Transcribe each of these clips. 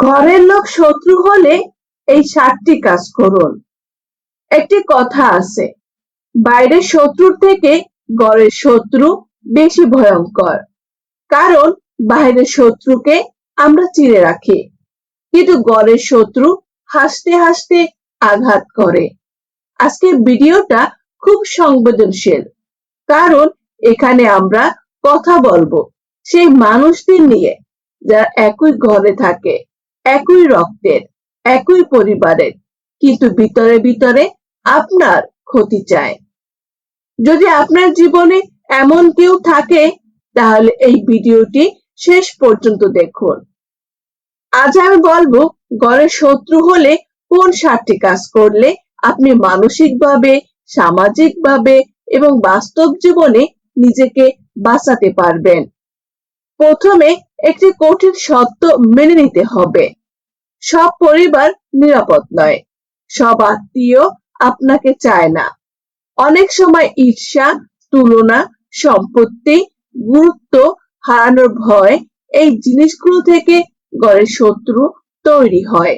ঘরের লোক শত্রু হলে এই 7টি কাজ করুন। একটি কথা আছে, বাইরের শত্রুর থেকে ঘরের শত্রু বেশি ভয়ঙ্কর। কারণ বাইরের শত্রুকে আমরা চিনে রাখি, কিন্তু ঘরের শত্রু হাসতে হাসতে আঘাত করে। আজকের ভিডিওটা খুব সংবেদনশীল, কারণ এখানে আমরা কথা বলবো সেই মানুষদের নিয়ে যারা একই ঘরে থাকে, একই রক্তের, একই পরিবারের, কিন্তু ভিতরে ভিতরে আপনার ক্ষতি চায়। যদি আপনার জীবনে এমন কেউ থাকে, তাহলে এই ভিডিওটি শেষ পর্যন্ত দেখুন। আজ আমি বলবো ঘরের শত্রু হলে কোন 7টি কাজ করলে আপনি মানসিকভাবে, সামাজিকভাবে এবং বাস্তব জীবনে নিজেকে বাঁচাতে পারবেন। প্রথমে একটি কঠিন সত্য মেনে নিতে হবে, সব পরিবার নিরাপদ নয়, সব আত্মীয় আপনাকে চায় না। অনেক সময় ঈর্ষা, তুলনা, সম্পত্তি, গুরুত্ব হারানোর ভয়, এই জিনিসগুলো থেকে ঘরের শত্রু তৈরি হয়।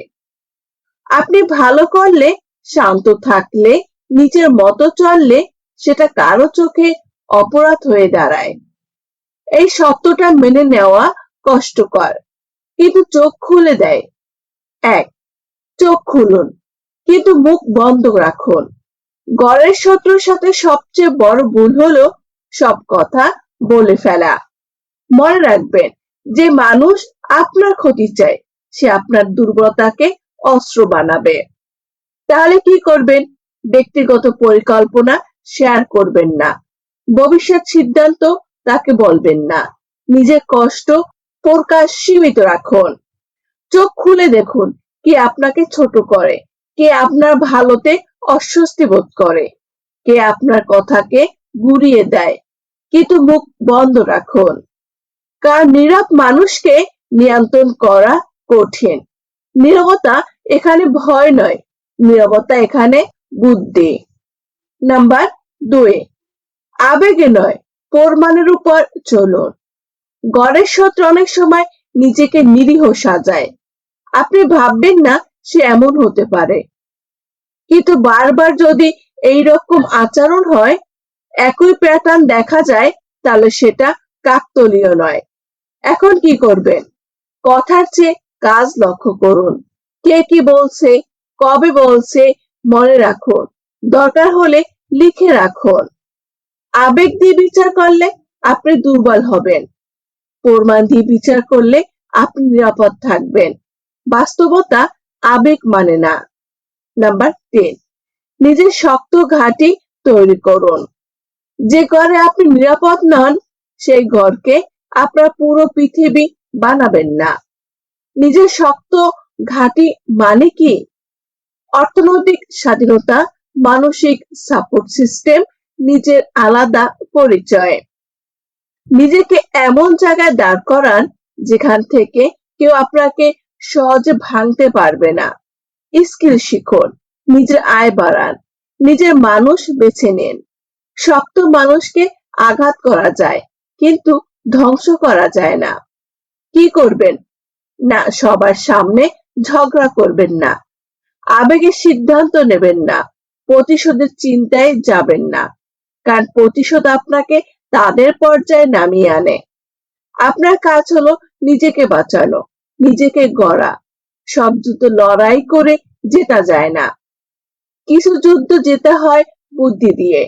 আপনি ভালো করলে, শান্ত থাকলে, নিজের মতো চললে সেটা কারো চোখে অপরাধ হয়ে দাঁড়ায়। এই সত্যটা মেনে নেওয়া কষ্টকর, কিন্তু চোখ খুলে দেয়। 1. চোখ খুলুন, কিন্তু মুখ বন্ধ রাখুন। ঘরের শত্রুর সাথে সবচেয়ে বড় ভুল হলো সব কথা বলে ফেলা। মনে রাখবেন, যে মানুষ আপনার ক্ষতি চায় সে আপনার দুর্বলতাকে অস্ত্র বানাবে। তাহলে কি করবেন? ব্যক্তিগত পরিকল্পনা শেয়ার করবেন না, ভবিষ্যৎ সিদ্ধান্ত তাকে বলবেন না, নিজের কষ্ট প্রকাশ সীমিত রাখুন। চোখ খুলে দেখুন, কে আপনাকে ছোট করে, কে আপনার ভালোতে অস্বস্তি বোধ করে, কে আপনার কথাকে গুড়িয়ে দেয়, কিন্তু মুখ বন্ধ রাখুন। কারণ নীরব মানুষকে নিয়ন্ত্রণ করা কঠিন। নীরবতা এখানে ভয় নয়, নীরবতা এখানে বুদ্ধি। নাম্বার 2, আবেগে নয়, প্রমাণের উপর চলুন। ঘরের শত্রু অনেক সময় নিজেকে নিরীহ সাজায়। আপনি ভাববেন না সে এমন হতে পারে, কিন্তু বারবার যদি এই রকম আচরণ হয়, একই প্যাটার্ন দেখা যায়, তাহলে সেটা কাকতালীয় নয়। এখন কি করবেন? কথার চেয়ে কাজ লক্ষ্য করুন। কে কি বলছে, কবে বলছে মনে রাখুন, দরকার হলে লিখে রাখুন। আবেগ দিয়ে বিচার করলে আপনি দুর্বল হবেন, প্রমাণ দিয়ে বিচার করলে আপনি নিরাপদ থাকবেন। বাস্তবতা আবেগ মানে না। নাম্বার 3, নিজের শক্ত ঘাঁটি তৈরি করুন। যে ঘরে আপনি নিরাপদ নন, সেই ঘরকে আপনার পুরো পৃথিবী বানাবেন না। নিজের শক্ত ঘাঁটি মানে কি? অর্থনৈতিক স্বাধীনতা, মানসিক সাপোর্ট সিস্টেম, নিজের আলাদা পরিচয়। নিজেকে এমন জায়গায় দাঁড় করান যেখান থেকে কেউ আপনাকে সহজে ভাঙতে পারবে না। স্কিল শিখুন, নিজের আয় বাড়ান, নিজের মানুষ বেছে নিন। শক্ত মানুষকে আঘাত করা যায়, কিন্তু ধ্বংস করা যায় না। কি করবেন? না, সবার সামনে ঝগড়া করবেন না, আবেগের সিদ্ধান্ত নেবেন না, প্রতিশোধের চিন্তায় যাবেন না, কারণ প্রতিশোধ আপনাকে তাদের পর্যায়ে নামিয়ে আনে। আপনার কাজ হলো নিজেকে বাঁচানো, নিজেকে গড়া। সব যুদ্ধ লড়াই করে জেতা যায় না, কিছু যুদ্ধ জেতা হয় বুদ্ধি দিয়ে।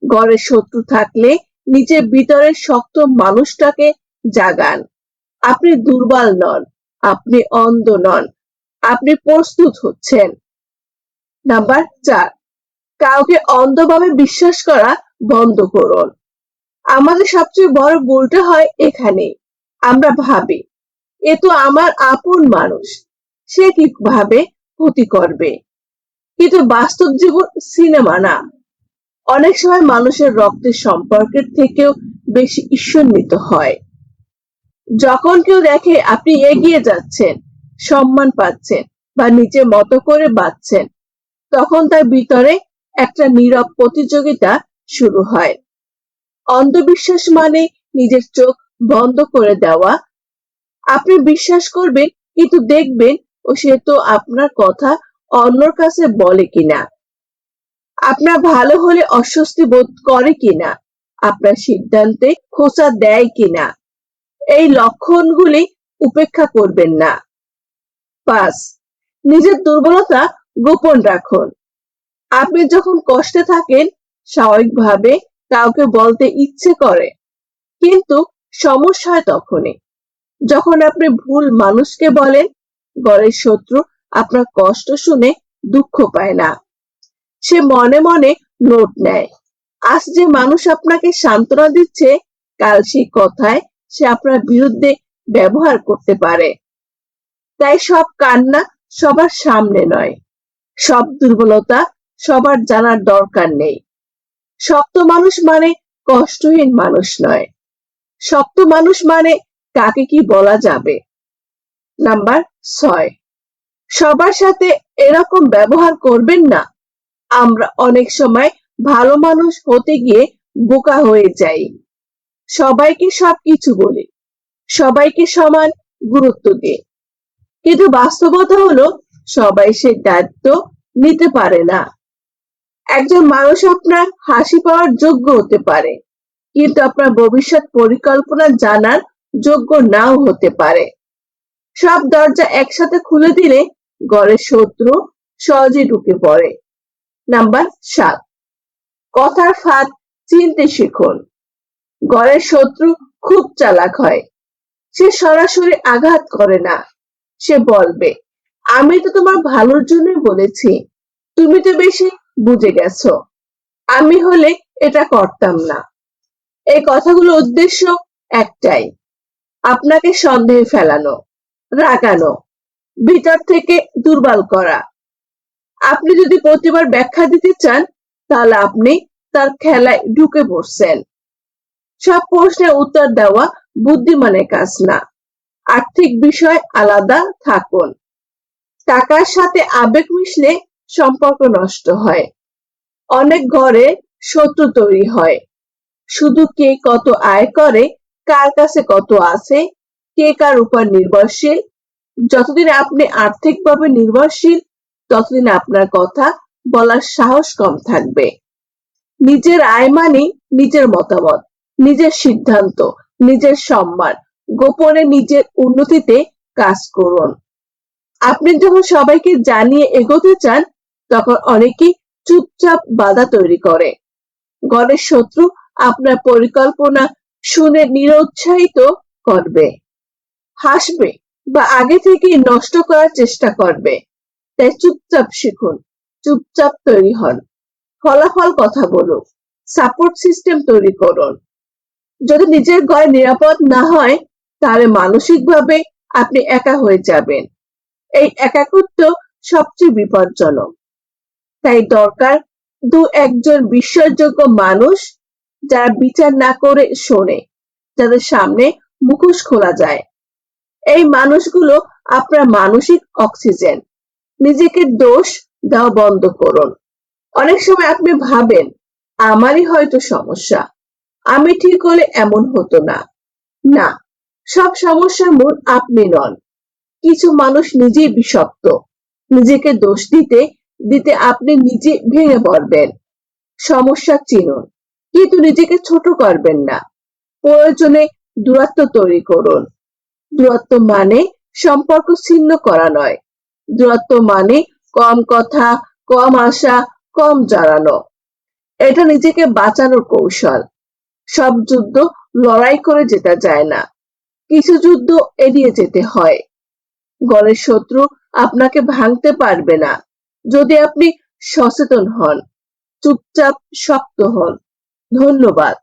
ঘরের শত্রু থাকলে নিজের ভিতরের শক্ত মানুষটাকে জাগান। আপনি দুর্বল নন, আপনি অন্ধ নন, আপনি প্রস্তুত হচ্ছেন। নাম্বার 4, কাউকে অন্ধভাবে বিশ্বাস করা বন্ধ করুন। আমাদের সবচেয়ে বড় ভুলটা হয় এখানে। আমরা ভাবি, এ তো আমার আপন মানুষ, সে কিভাবে ক্ষতি করবে। কিন্তু বাস্তব জীবন সিনেমা না। অনেক সময় মানুষের রক্তের সম্পর্কের থেকেও বেশি ঈর্ষান্বিত হয়। যখন কেউ দেখে আপনি এগিয়ে যাচ্ছেন, সম্মান পাচ্ছেন বা নিজের মতো করে বাঁচছেন, তখন তার ভিতরে একটা নীরব প্রতিযোগিতা শুরু হয়। অন্ধবিশ্বাস মানে নিজের চোখ বন্ধ করে দেওয়া। আপনি বিশ্বাস করবেন কিন্তু দেখবেন সে তো আপনার কথা অন্যর কাছে বলে কিনা, আপনার ভালো হলে অস্বস্তি বোধ করে কিনা, আপনার সিদ্ধান্তে খোঁচা দেয় কিনা। এই লক্ষণগুলি উপেক্ষা করবেন না। 5. নিজের দুর্বলতা গোপন রাখুন। আপনি যখন কষ্টে থাকেন স্বাভাবিকভাবে কাউকে বলতে ইচ্ছে করে, কিন্তু সমস্যা হয় তখনই যখন আপনি ভুল মানুষকে বলেন। ঘরের শত্রু আপনার কষ্ট শুনে দুঃখ পায় না, সে মনে মনে নোট নেয়। আজ যে মানুষ আপনাকে সান্ত্বনা দিচ্ছে, কাল সেই কথায় সে আপনার বিরুদ্ধে ব্যবহার করতে পারে। তাই সব কান্না সবার সামনে নয়, সব দুর্বলতা সবার জানার দরকার নেই। শক্ত মানুষ মানে কষ্টহীন মানুষ নয়, শক্ত মানুষ মানে কাকে কি বলা যাবে। নাম্বার 6, সবার সাথে এরকম ব্যবহার করবেন না। আমরা অনেক সময় ভালো মানুষ হতে গিয়ে বোকা হয়ে যাই। সবাইকে সবকিছু বলি, সবাইকে সমান গুরুত্ব দিই, কিন্তু বাস্তবতা হলো সবাই সে দায়িত্ব নিতে পারে না। একজন মানুষ আপনার হাসি পাওয়ার যোগ্য হতে পারে, কিন্তু আপনার ভবিষ্যৎ পরিকল্পনা জানার যোগ্য নাও হতে পারে। সব দরজা একসাথে খুলে দিলে ঘরের শত্রু সহজে ঢুকে পড়ে। নাম্বার 7, কথার ফাঁদ চিনতে শিখুন। ঘরের শত্রু খুব চালাক হয়, সে সরাসরি আঘাত করে না। সে বলবে, আমি তো তোমার ভালোর জন্যই বলেছি, তুমি তো বেশি বুঝে গেছো, আমি হলে এটা করতাম না। এই কথাগুলোর উদ্দেশ্য একটাই, আপনাকে সন্দেহে ফেলানো, রাগানো, ভিতর থেকে দুর্বল করা। আপনি যদি প্রতিবার ব্যাখ্যা দিতে চান, তাহলে আপনি তার খেলায় ঢুকে পড়ছেন। সব প্রশ্নের উত্তর দেওয়া বুদ্ধিমানের কাজ না। আর্থিক বিষয় আলাদা থাকুন। টাকার সাথে আবেগ মিশলে সম্পর্ক নষ্ট হয়। অনেক ঘরে শত্রু তৈরি হয় শুধু কে কত আয় করে, কার কাছে কত আছে, কে কার উপর নির্ভরশীল। যতদিন আপনি আর্থিকভাবে নির্ভরশীল, ততদিন আপনার কথা বলার সাহস কম থাকবে। নিজের আয় মানে নিজের মতামত, নিজের সিদ্ধান্ত, নিজের সম্মান। গোপনে নিজের উন্নতিতে কাজ করুন। আপনি যখন সবাইকে জানিয়ে এগোতে চান, তখন অনেকেই চুপচাপ বাধা তৈরি করে। ঘরের শত্রু আপনার পরিকল্পনা শুনে নিরুৎসাহিত করবে, হাসবে বা আগে থেকেই নষ্ট করার চেষ্টা করবে। তাই চুপচাপ শিখুন, চুপচাপ তৈরি হন, ফলাফল কথা বলুন, সাপোর্ট সিস্টেম তৈরি করুন। যদি নিজের ঘরে নিরাপদ না হয়, তাহলে মানসিকভাবে আপনি একা হয়ে যাবেন। এই একাকিত্ব সবচেয়ে বিপজ্জনক। তাই দরকার একজন বিশ্বাসযোগ্য মানুষ, যারা বিচার না করে শোনে, যাদের সামনে মুখোশ খোলা যায়। এই মানুষগুলো আপনার মানসিক অক্সিজেন। নিজেকে দোষ দেওয়া বন্ধ করুন। অনেক সময় আপনি ভাবেন, আমারই হয়তো সমস্যা, আমি ঠিক হলে এমন হতো না। না, সব সমস্যার মূল আপনি নন। কিছু মানুষ নিজেই বিষাক্ত। নিজেকে দোষ দিতে দিতে আপনি নিজে ভেঙে পড়বেন। সমস্যা চিনুন, কিন্তু নিজেকে ছোট করবেন না। প্রয়োজনে দূরত্ব তৈরি করুন। দূরত্ব মানে সম্পর্ক ছিন্ন করা নয়, দূরত্ব মানে কম কথা, কম আশা, কম জ্বালানো। এটা নিজেকে বাঁচানোর কৌশল। সব যুদ্ধ লড়াই করে জেতা যায় না, কিছু যুদ্ধ এড়িয়ে যেতে হয়। ঘরের শত্রু আপনাকে ভাঙতে পারবে না যদি আপনি সচেতন হন, চুপচাপ শক্ত হন। ধন্যবাদ।